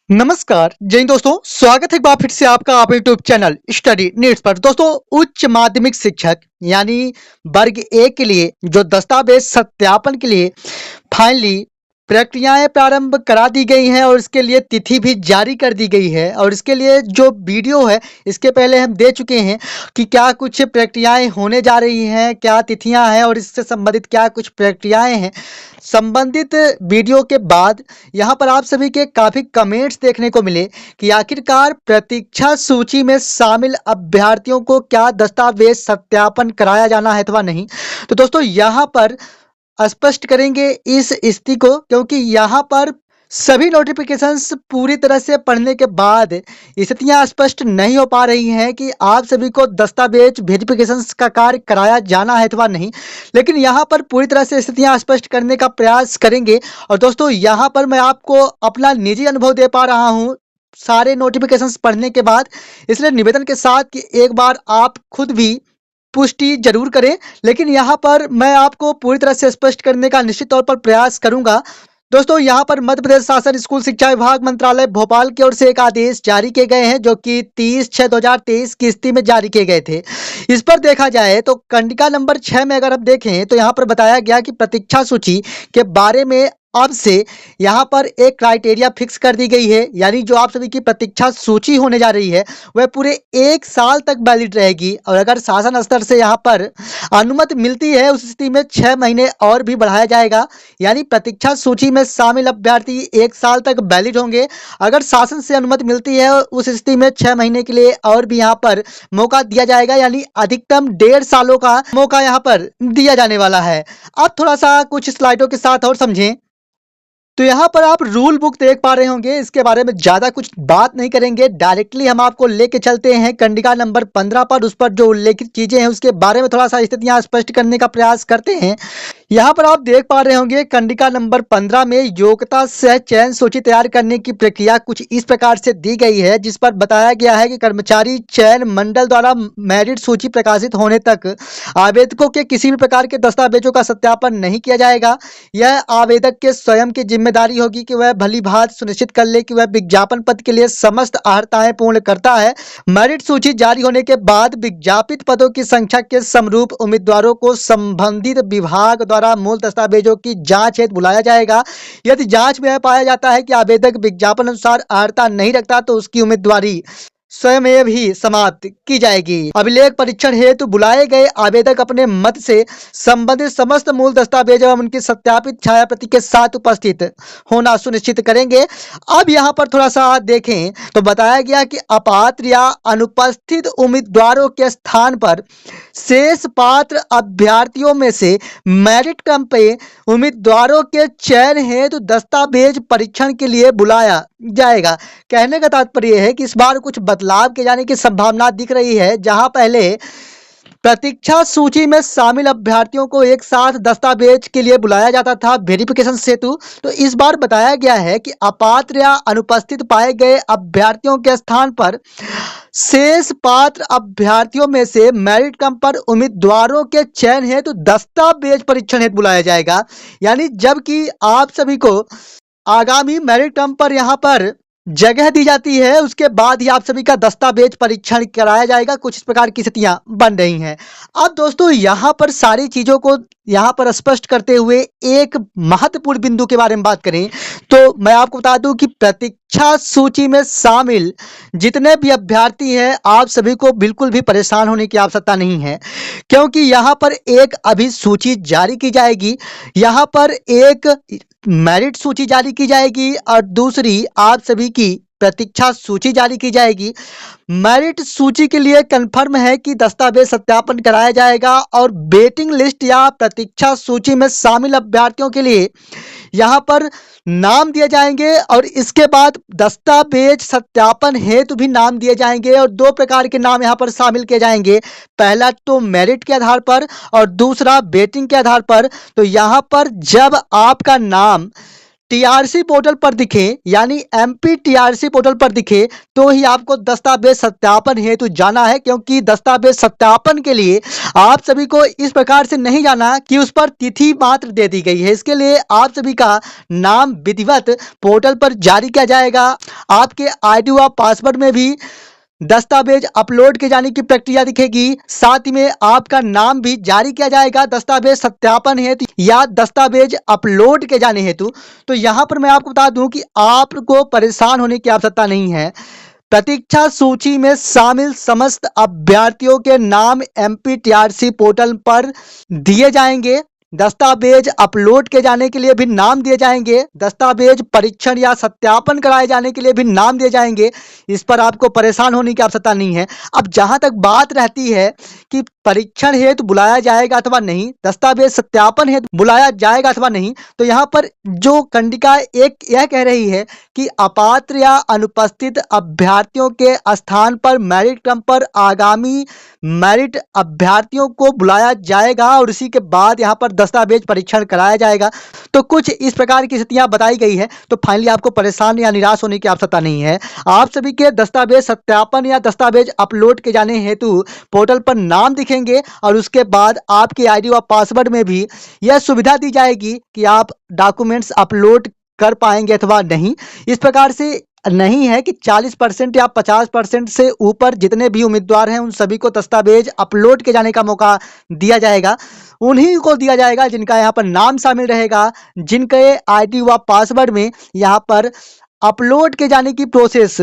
नमस्कार जय हिंद दोस्तों, स्वागत है एक बार फिर से आपका आप यूट्यूब चैनल स्टडी नीड्स पर। दोस्तों, उच्च माध्यमिक शिक्षक यानी वर्ग ए के लिए जो दस्तावेज सत्यापन के लिए फाइनली प्रक्रियाएं प्रारंभ करा दी गई हैं और इसके लिए तिथि भी जारी कर दी गई है। और इसके लिए जो वीडियो है इसके पहले हम दे चुके हैं कि क्या कुछ प्रक्रियाएं होने जा रही हैं, क्या तिथियां हैं और इससे संबंधित क्या कुछ प्रक्रियाएं हैं। संबंधित वीडियो के बाद यहाँ पर आप सभी के काफ़ी कमेंट्स देखने को मिले कि आखिरकार प्रतीक्षा सूची में शामिल अभ्यर्थियों को क्या दस्तावेज सत्यापन कराया जाना है अथवा नहीं। तो दोस्तों, यहाँ पर स्पष्ट करेंगे इस स्थिति को, क्योंकि यहाँ पर सभी नोटिफिकेशंस पूरी तरह से पढ़ने के बाद स्थितियां स्पष्ट नहीं हो पा रही हैं कि आप सभी को दस्तावेज वेरिफिकेशंस का कार्य कराया जाना है अथवा नहीं। लेकिन यहाँ पर पूरी तरह से स्थितियां स्पष्ट करने का प्रयास करेंगे। और दोस्तों, यहाँ पर मैं आपको अपना निजी अनुभव दे पा रहा हूँ सारे नोटिफिकेशंस पढ़ने के बाद, इसलिए निवेदन के साथ कि एक बार आप खुद भी पुष्टि जरूर करें। लेकिन यहाँ पर मैं आपको पूरी तरह से स्पष्ट करने का निश्चित तौर पर प्रयास करूंगा। दोस्तों, यहाँ पर मध्य प्रदेश शासन स्कूल शिक्षा विभाग मंत्रालय भोपाल की ओर से एक आदेश जारी किए गए हैं, जो कि 30/6/2023 की स्थिति में जारी किए गए थे। इस पर देखा जाए तो कंडिका नंबर 6 में अगर आप देखें तो यहाँ पर बताया गया कि प्रतीक्षा सूची के बारे में अब से यहाँ पर एक क्राइटेरिया फिक्स कर दी गई है, यानी जो आप सभी की प्रतीक्षा सूची होने जा रही है वह पूरे 1 साल तक वैलिड रहेगी। और अगर शासन स्तर से यहाँ पर अनुमति मिलती है उस स्थिति में 6 महीने और भी बढ़ाया जाएगा, यानी प्रतीक्षा सूची में शामिल अभ्यर्थी 1 साल तक वैलिड होंगे। अगर शासन से अनुमति मिलती है उस स्थिति में 6 महीने के लिए और भी यहाँ पर मौका दिया जाएगा, यानी अधिकतम 1.5 सालों का मौका यहाँ पर दिया जाने वाला है। अब थोड़ा सा कुछ स्लाइडों के साथ और समझें तो यहाँ पर आप रूल बुक देख पा रहे होंगे। इसके बारे में ज़्यादा कुछ बात नहीं करेंगे, डायरेक्टली हम आपको लेके चलते हैं कंडिका नंबर 15 पर। उस पर जो उल्लेखित चीज़ें हैं उसके बारे में थोड़ा सा स्थितियाँ स्पष्ट करने का प्रयास करते हैं। यहाँ पर आप देख पा रहे होंगे कंडिका नंबर 15 में योग्यता सह चयन सूची तैयार करने की प्रक्रिया कुछ इस प्रकार से दी गई है, जिस पर बताया गया है कि कर्मचारी चयन मंडल द्वारा मेरिट सूची प्रकाशित होने तक आवेदकों के किसी भी प्रकार के दस्तावेजों का सत्यापन नहीं किया जाएगा। यह आवेदक के स्वयं की जिम्मेदारी होगी कि वह भली भांति सुनिश्चित कर ले कि वह विज्ञापन पद के लिए समस्त अर्हताएं पूर्ण करता है। मेरिट सूची जारी होने के बाद विज्ञापित पदों की संख्या के समरूप उम्मीदवारों को संबंधित विभाग द्वारा मूल दस्तावेजों की जांच हेतु बुलाया जाएगा। यदि जांच में पाया जाता है कि आवेदक विज्ञापन अनुसार अर्हता नहीं रखता तो उसकी उम्मीदवारी स्वयं ही समाप्त की जाएगी। अभिलेख परीक्षण हेतु बुलाए गए आवेदक अपने मत से संबंधित समस्त मूल दस्तावेज एवं उनकी सत्यापित छाया प्रति के साथ उपस्थित होना सुनिश्चित करेंगे। अब यहाँ पर थोड़ा सा देखें तो बताया गया कि अपात्र या अनुपस्थित उम्मीदवारों के स्थान पर शेष पात्र अभ्यर्थियों में से मेरिट क्रम पे उम्मीदवारों के चयन हेतु दस्तावेज परीक्षण के लिए बुलाया जाएगा। कहने का तात्पर्य है कि इस बार कुछ बदलाव किए जाने की संभावना दिख रही है। जहां पहले प्रतीक्षा सूची में शामिल अभ्यर्थियों को एक साथ दस्तावेज के लिए बुलाया जाता था वेरिफिकेशन हेतु, तो इस बार बताया गया है कि अपात्र या अनुपस्थित पाए गए अभ्यर्थियों के स्थान पर शेष पात्र अभ्यर्थियों में से मेरिट क्रम पर उम्मीदवारों के चयन हेतु दस्तावेज परीक्षण हेतु बुलाया जाएगा। यानी जबकि आप सभी को आगामी मेरिट क्रम पर यहाँ पर जगह दी जाती है, उसके बाद ही आप सभी का दस्तावेज परीक्षण कराया जाएगा। कुछ इस प्रकार की स्थितियां बन रही हैं। अब दोस्तों, यहाँ पर सारी चीज़ों को यहाँ पर स्पष्ट करते हुए एक महत्वपूर्ण बिंदु के बारे में बात करें तो मैं आपको बता दूं कि प्रतीक्षा सूची में शामिल जितने भी अभ्यर्थी हैं आप सभी को बिल्कुल भी परेशान होने की आवश्यकता नहीं है, क्योंकि यहाँ पर एक अभी सूची जारी की जाएगी। यहाँ पर एक मेरिट सूची जारी की जाएगी और दूसरी आप सभी की प्रतीक्षा सूची जारी की जाएगी। मेरिट सूची के लिए कंफर्म है कि दस्तावेज सत्यापन कराया जाएगा और वेटिंग लिस्ट या प्रतीक्षा सूची में शामिल अभ्यर्थियों के लिए यहाँ पर नाम दिए जाएंगे और इसके बाद दस्तावेज सत्यापन हेतु भी नाम दिए जाएंगे। और दो प्रकार के नाम यहाँ पर शामिल किए जाएंगे, पहला तो मेरिट के आधार पर और दूसरा वेटिंग के आधार पर। तो यहाँ पर जब आपका नाम टीआरसी पोर्टल पर दिखे यानी एमपी टीआरसी पोर्टल पर दिखे तो ही आपको दस्तावेज सत्यापन हेतु जाना है, क्योंकि दस्तावेज सत्यापन के लिए आप सभी को इस प्रकार से नहीं जाना कि उस पर तिथि मात्र दे दी गई है। इसके लिए आप सभी का नाम विधिवत पोर्टल पर जारी किया जाएगा। आपके आईडी व पासवर्ड में भी दस्तावेज अपलोड किए जाने की प्रक्रिया दिखेगी। साथ ही में आपका नाम भी जारी किया जाएगा दस्तावेज सत्यापन हेतु या दस्तावेज अपलोड के जाने हेतु। तो यहाँ पर मैं आपको बता दूं कि आपको परेशान होने की आवश्यकता नहीं है। प्रतीक्षा सूची में शामिल समस्त अभ्यर्थियों के नाम एमपीटीआरसी पोर्टल पर दिए जाएंगे। दस्तावेज अपलोड के जाने के लिए भी नाम दिए जाएंगे। दस्तावेज परीक्षण या सत्यापन कराए जाने के लिए भी नाम दिए जाएंगे। इस पर आपको परेशान होने की आवश्यकता नहीं है। अब जहां तक बात रहती है कि परीक्षण हेतु बुलाया जाएगा अथवा नहीं, दस्तावेज सत्यापन हेतु बुलाया जाएगा अथवा नहीं, तो यहाँ पर जो कंडिका एक यह कह रही है कि अपात्र या अनुपस्थित अभ्यर्थियों के स्थान पर मेरिट क्रम पर आगामी मेरिट अभ्यर्थियों को बुलाया जाएगा और इसी के बाद यहाँ पर दस्तावेज परीक्षण कराया जाएगा। तो कुछ इस प्रकार की स्थितियां बताई गई है। तो फाइनली आपको परेशान या निराश होने की आवश्यकता नहीं है। आप सभी के दस्तावेज सत्यापन या दस्तावेज अपलोड के जाने हेतु पोर्टल पर नाम दिखेंगे और उसके बाद आपके आईडी व पासवर्ड में भी यह सुविधा दी जाएगी कि आप डॉक्यूमेंट्स अपलोड कर पाएंगे अथवा नहीं। इस प्रकार से नहीं है कि 40% या 50% से ऊपर जितने भी उम्मीदवार हैं उन सभी को दस्तावेज अपलोड के जाने का मौका दिया जाएगा। उन्हीं को दिया जाएगा जिनका यहाँ पर नाम शामिल रहेगा, जिनके आईडी व पासवर्ड में यहाँ पर अपलोड के जाने की प्रोसेस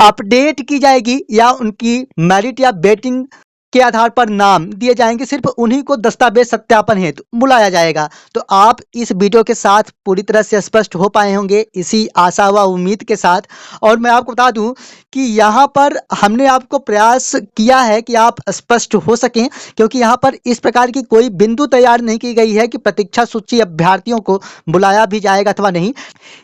अपडेट की जाएगी या उनकी मेरिट या बेटिंग के आधार पर नाम दिए जाएंगे। सिर्फ उन्हीं को दस्तावेज सत्यापन हेतु बुलाया जाएगा। तो आप इस वीडियो के साथ पूरी तरह से स्पष्ट हो पाए होंगे, इसी आशा व उम्मीद के साथ। और मैं आपको बता दूं कि यहाँ पर हमने आपको प्रयास किया है कि आप स्पष्ट हो सकें, क्योंकि यहाँ पर इस प्रकार की कोई बिंदु तैयार नहीं की गई है कि प्रतीक्षा सूची अभ्यर्थियों को बुलाया भी जाएगा अथवा नहीं।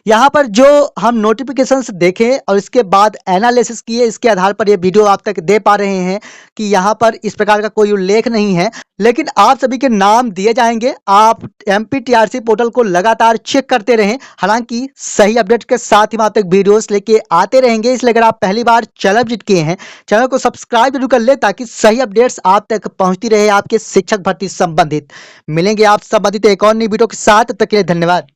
यहाँ पर जो हम नोटिफिकेशंस देखें और इसके बाद एनालिसिस किए, इसके आधार पर ये वीडियो आप तक दे पा रहे हैं कि यहाँ पर इस प्रकार का कोई उल्लेख नहीं है। लेकिन आप सभी के नाम दिए जाएंगे। आप एमपीटीआरसी पोर्टल को लगातार चेक करते रहें। हालांकि सही अपडेट के साथ ही आप तक वीडियोस लेके आते रहेंगे। इसलिए अगर आप पहली बार चैनल विजिट किए हैं, चैनल को सब्सक्राइब जरूर कर ले ताकि सही अपडेट्स आप तक पहुंचती रहे आपके शिक्षक भर्ती संबंधित। मिलेंगे आप संबंधित एक और नई वीडियो के साथ। तब तक के लिए धन्यवाद।